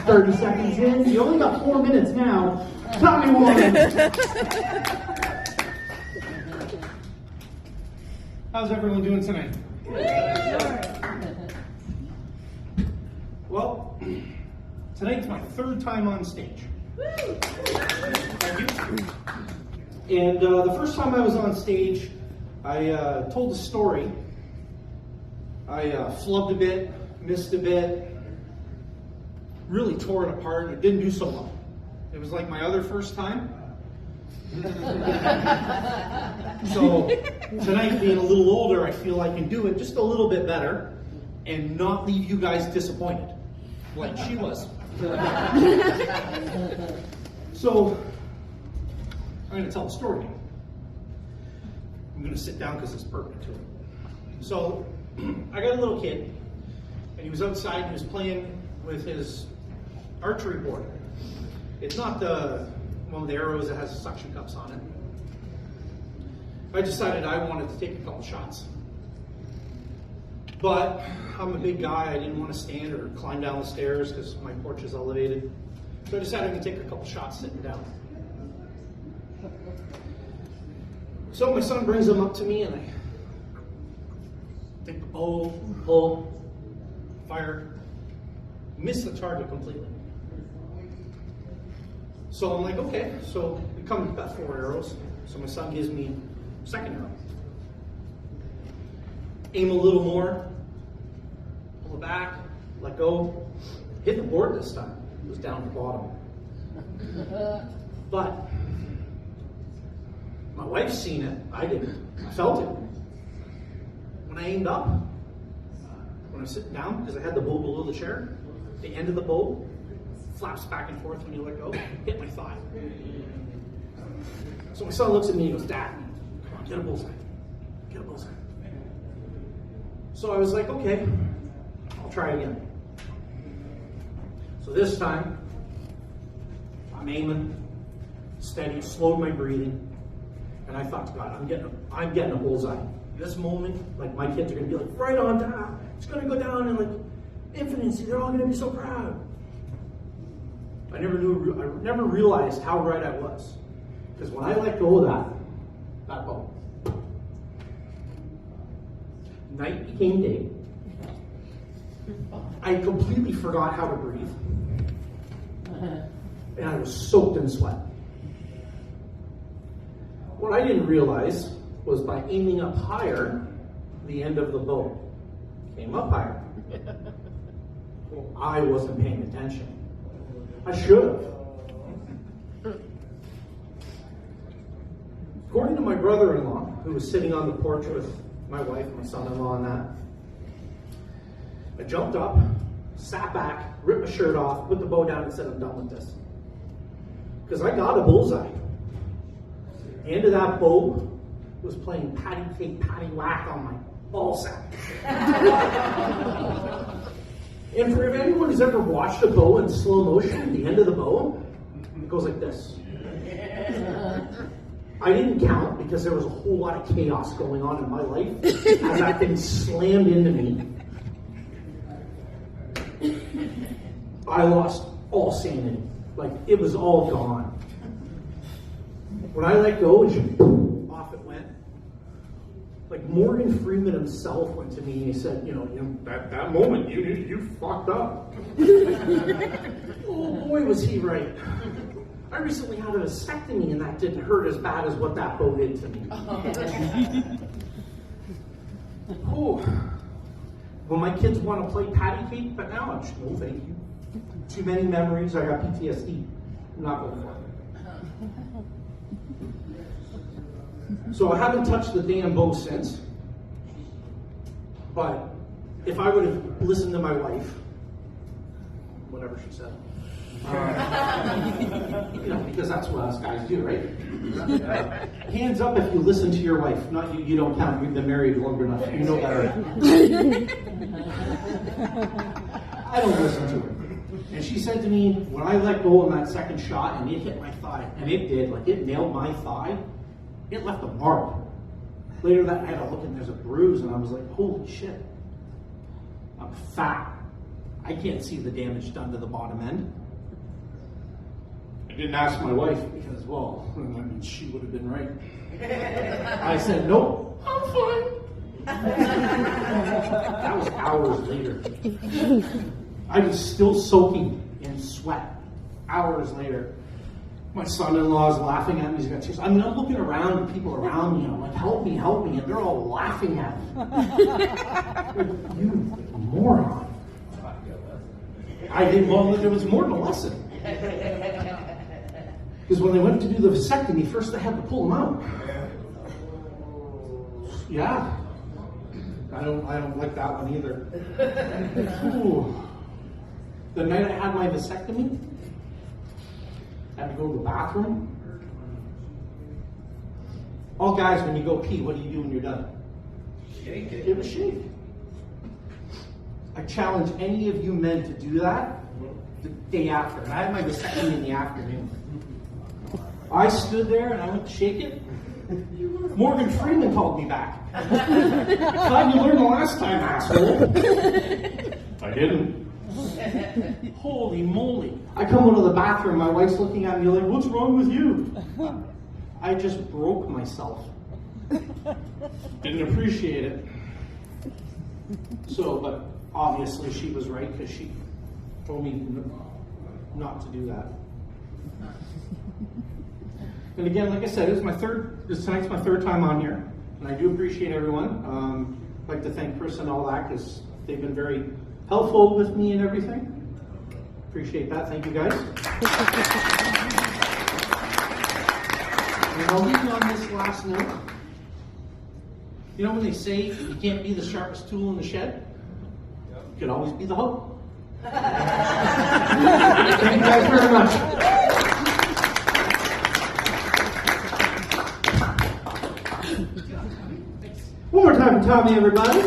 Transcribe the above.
30 seconds in. You only got 4 minutes now. Tommy Warren. How's everyone doing tonight? Well, tonight's my 3rd time on stage. Thank you. And the first time I was on stage, I told a story. I flubbed a bit, missed a bit, really tore it apart, and it didn't do so well. It was like my other first time. So tonight, being a little older, I feel I can do it just a little bit better and not leave you guys disappointed like she was. So I'm going to tell a story. I'm going to sit down because it's pertinent to it. So I got a little kid, and he was outside and he was playing with his archery board. It's not the one with the arrows that has suction cups on it. I decided I wanted to take a couple shots. But I'm a big guy, I didn't want to stand or climb down the stairs because my porch is elevated. So I decided to take a couple shots sitting down. So my son brings them up to me and I take the bow, pull, fire, miss the target completely. So I'm like, okay, so we come with about 4 arrows. So my son gives me a second arrow. Aim a little more, pull it back, let go. Hit the board this time. It was down at the bottom. But my wife's seen it. I didn't. I felt it. When I aimed up, when I was sitting down, because I had the bow below the chair, the end of the bow flaps back and forth when you let go, hit my thigh. So my son looks at me and goes, "Dad, come on, get a bullseye. Get a bullseye." So I was like, okay, I'll try again. So this time, I'm aiming, steady, slowed my breathing, and I thought, God, I'm getting a bullseye. This moment, like my kids are gonna be like, right on down. It's gonna go down in like infinity. They're all gonna be so proud. I never realized how right I was. Because when I let go of that bow, night became day. I completely forgot how to breathe. And I was soaked in sweat. What I didn't realize was by aiming up higher, the end of the bow came up higher. Well, I wasn't paying attention. I should have. According to my brother-in-law, who was sitting on the porch with my wife, my son-in-law, and that, I jumped up, sat back, ripped my shirt off, put the bow down, and said, I'm done with this. Because I got a bullseye. The end of that bow was playing patty cake, patty whack on my ball sack. And for if anyone has ever watched a bow in slow motion, the end of the bow, it goes like this. I didn't count because there was a whole lot of chaos going on in my life as that thing slammed into me. I lost all sanity. Like, it was all gone. When I let go, off it went. Like, Morgan Freeman himself went to me and he said, that moment, you fucked up. Oh boy, was he right. I recently had a vasectomy and that didn't hurt as bad as what that bow did to me. Oh. Well, my kids want to play patty cake, but now I'm just, no thank you. Too many memories, I got PTSD. I'm not going for it. So I haven't touched the damn bow since. But if I would have listened to my wife, whatever she said, because that's what us guys do, right? Hands up if you listen to your wife. Not you don't count. You've been married long enough. You know better. I don't listen to her. And she said to me, when I let go on that second shot and it hit my thigh, and it did, like it nailed my thigh, it left a mark. Later that night I looked and there's a bruise and I was like, holy shit. I'm fat. I can't see the damage done to the bottom end. I didn't ask my wife because, well, I mean, she would have been right. I said, nope, I'm fine. That was hours later. I was still soaking in sweat hours later. My son-in-law is laughing at me. He's got tears. I mean, I'm looking around at people around me. I'm like, help me. And they're all laughing at me. Like, you moron. I didn't, well, there was more than a lesson. Because when they went to do the vasectomy, first they had to pull them out. Yeah. I don't like that one either. Ooh. The night I had my vasectomy, I had to go to the bathroom. All guys, when you go pee, what do you do when you're done? Shake it. Give a shake. I challenge any of you men to do that the day after. And I had my vasectomy in the afternoon. I stood there and I went to shake it. Morgan Freeman called me back. Glad you learned the last time, asshole. I didn't. Holy moly. I come out of the bathroom, my wife's looking at me like, what's wrong with you? I just broke myself. Didn't appreciate it. So, but obviously she was right because she told me not to do that. And again, like I said, tonight's my third time on here, and I do appreciate everyone. I'd like to thank Chris and all that because they've been very helpful with me and everything. Appreciate that. Thank you, guys. And I'll leave you on this last note. You know when they say you can't be the sharpest tool in the shed? You can always be the hoe. Thank you guys very much. One more time for Tommy, everybody.